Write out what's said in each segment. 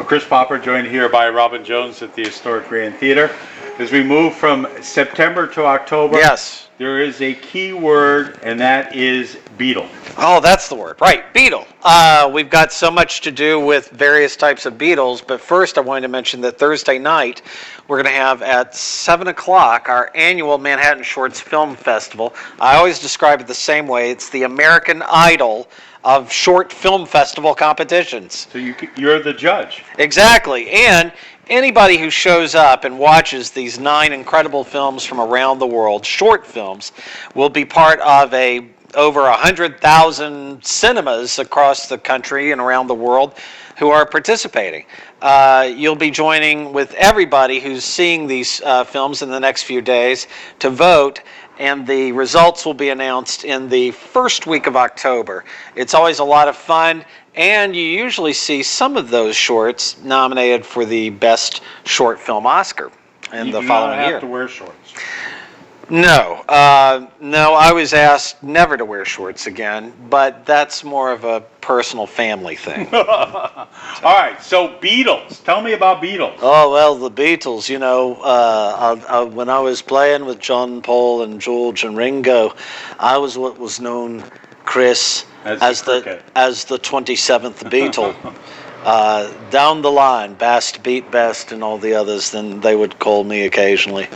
Chris Popper, joined here by Robin Jones at the Historic Grand Theater. As we move from September to October, yes, there is a key word, and that is beetle. Oh, that's the word, right, beetle. We've got so much to do with various types of beetles, but first I wanted to mention that Thursday night we're going to have at 7 o'clock our annual Manhattan Shorts Film Festival. I always describe it the same way. It's the American Idol of short film festival competitions. So you're the judge. Exactly, and anybody who shows up and watches these 9 incredible films from around the world, short films, will be part of over 100,000 cinemas across the country and around the world who are participating. You'll be joining with everybody who's seeing these films in the next few days to vote, and the results will be announced in the first week of October. It's always a lot of fun, and you usually see some of those shorts nominated for the Best Short Film Oscar in the following year. You don't have to wear shorts. No, I was asked never to wear shorts again, but that's more of a personal family thing. All right, so Beatles. Tell me about Beatles. Oh, well, the Beatles, when I was playing with John, Paul, and George and Ringo, I was what was known, Chris, as the 27th Beatle. Down the line, Bast, Beat Best, and all the others, then they would call me occasionally.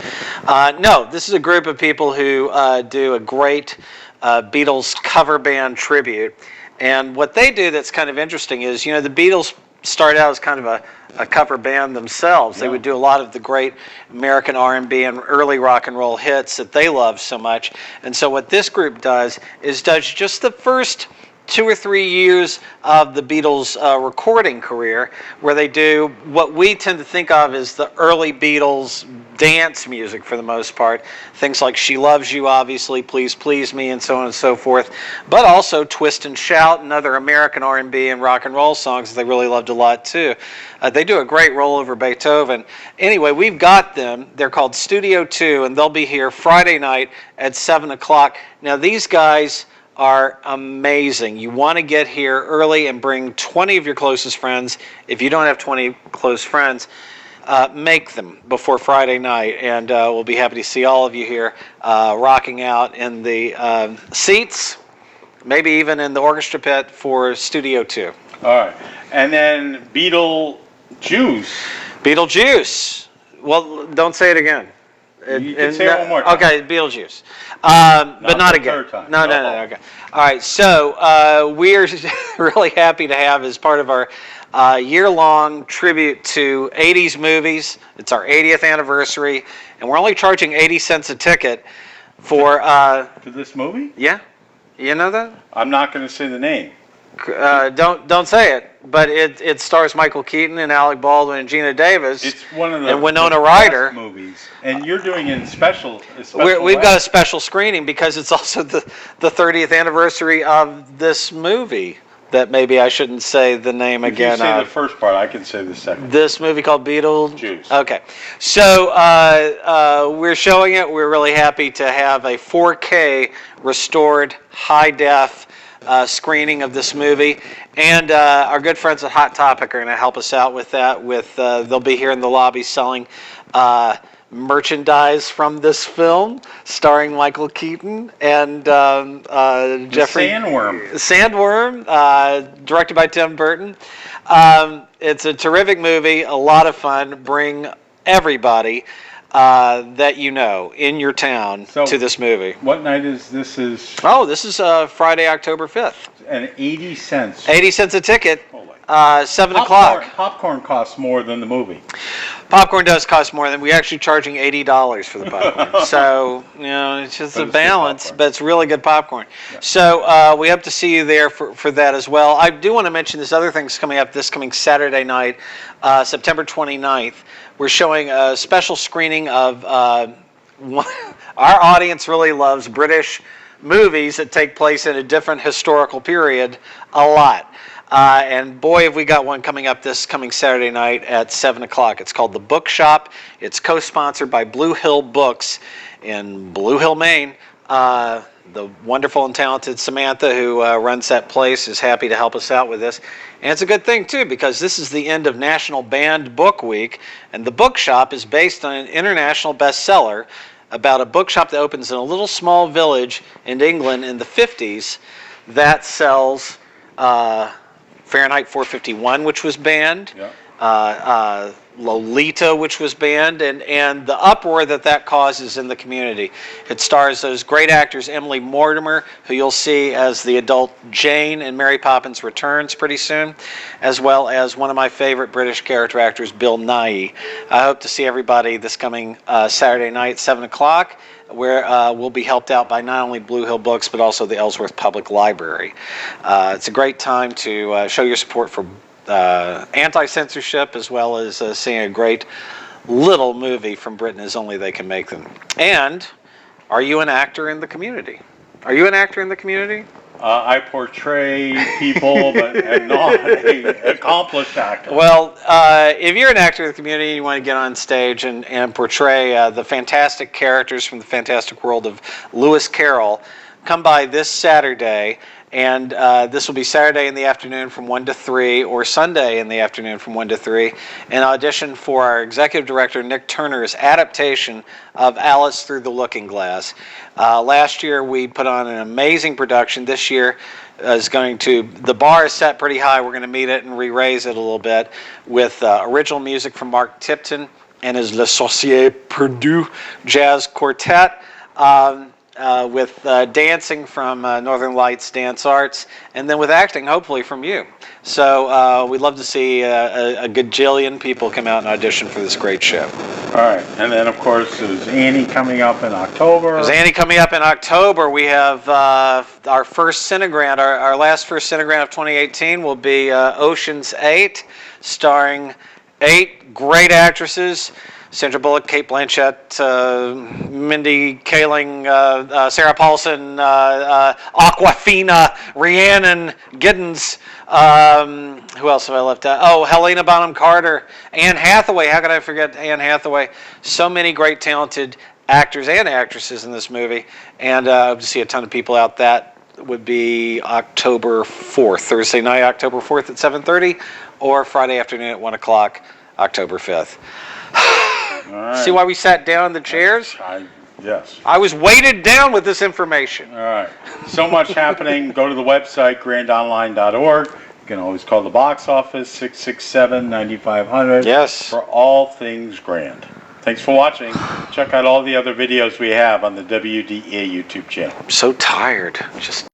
No, this is a group of people who do a great Beatles cover band tribute. And what they do that's kind of interesting is, the Beatles started out as kind of a cover band themselves. They would do a lot of the great American R&B and early rock and roll hits that they love so much. And so what this group does just the first 2 or 3 years of the Beatles' recording career, where they do what we tend to think of as the early Beatles dance music for the most part. Things like She Loves You, obviously, Please Please Me, and so on and so forth. But also Twist and Shout and other American R&B and rock and roll songs that they really loved a lot too. They do a great roll over Beethoven. Anyway, we've got them. They're called Studio 2, and they'll be here Friday night at 7 o'clock. Now, these guys are amazing. You want to get here early and bring 20 of your closest friends. If you don't have 20 close friends, make them before Friday night, and we'll be happy to see all of you here rocking out in the seats, maybe even in the orchestra pit for Studio 2. All right. And then Beetlejuice. Beetlejuice. Well, don't say it again. You can say it one more time. Okay, Beetlejuice. But not again. Third time. No, okay. All right, so we're really happy to have, as part of our year-long tribute to 80s movies. It's our 80th anniversary, and we're only charging 80 cents a ticket for... to this movie? Yeah. You know that? I'm not going to say the name. Don't say it. But it stars Michael Keaton and Alec Baldwin and Gina Davis. It's one of the and Winona Ryder movies, and you're doing it in special. We've got a special screening because it's also the 30th anniversary of this movie. That maybe I shouldn't say the name again. If you say the first part, I can say the second. This movie called Beetlejuice. Okay, so we're showing it. We're really happy to have a 4K restored high def screening of this movie, and our good friends at Hot Topic are going to help us out with that. They'll be here in the lobby selling merchandise from this film, starring Michael Keaton and Jeffrey Sandworm, directed by Tim Burton. It's a terrific movie, a lot of fun. Bring everybody that you know in your town to this movie. What night is this? Oh, this is Friday, October 5th. And 80 cents. 80 cents a ticket. 7 o'clock. Popcorn costs more than the movie. Popcorn does cost more than we actually charging $80 for the popcorn. So it's just a balance, but it's really good popcorn. Yeah. So we hope to see you there for that as well. I do want to mention this other thing's coming up this coming Saturday night, September 29th. We're showing a special screening of our audience really loves British movies that take place in a different historical period a lot. And boy, have we got one coming up this coming Saturday night at 7 o'clock. It's called The Bookshop. It's co-sponsored by Blue Hill Books in Blue Hill, Maine. The wonderful and talented Samantha, who runs that place, is happy to help us out with this. And it's a good thing, too, because this is the end of National Banned Book Week, and the bookshop is based on an international bestseller about a bookshop that opens in a little small village in England in the 50s that sells Fahrenheit 451, which was banned. Yeah. Lolita, which was banned, and the uproar that causes in the community. It stars those great actors, Emily Mortimer, who you'll see as the adult Jane in Mary Poppins Returns pretty soon, as well as one of my favorite British character actors, Bill Nighy. I hope to see everybody this coming Saturday night, 7 o'clock, where we'll be helped out by not only Blue Hill Books, but also the Ellsworth Public Library. It's a great time to show your support for anti-censorship, as well as seeing a great little movie from Britain as only they can make them. And are you an actor in the community? Are you an actor in the community? I portray people, but am not an accomplished actor. Well, if you're an actor in the community, you want to get on stage and portray the fantastic characters from the fantastic world of Lewis Carroll, come by this Saturday. And this will be Saturday in the afternoon from 1 to 3, or Sunday in the afternoon from 1 to 3, and audition for our executive director, Nick Turner's adaptation of Alice Through the Looking Glass. Last year, we put on an amazing production. This year the bar is set pretty high. We're going to meet it and re-raise it a little bit with original music from Mark Tipton and his Le Saucier Perdue Jazz Quartet. With dancing from Northern Lights Dance Arts, and then with acting, hopefully, from you. So we'd love to see a gajillion people come out and audition for this great show. All right, and then, of course, there's Annie coming up in October. There's Annie coming up in October. We have our first Cinegrant, our last first Cinegrant of 2018 will be Ocean's 8, starring 8 great actresses. Sandra Bullock, Cate Blanchett, Mindy Kaling, Sarah Paulson, Awkwafina, Rhiannon Giddens. Who else have I left out? Oh, Helena Bonham Carter, Anne Hathaway. How could I forget Anne Hathaway? So many great, talented actors and actresses in this movie. And I hope to see a ton of people out. That would be October 4th, Thursday night, October 4th at 7:30, or Friday afternoon at 1 o'clock, October 5th. Right. See why we sat down in the chairs? Yes. I was weighted down with this information. All right. So much happening. Go to the website, grandonline.org. You can always call the box office, 667-9500. Yes. For all things Grand. Thanks for watching. Check out all the other videos we have on the WDEA YouTube channel. I'm so tired. Just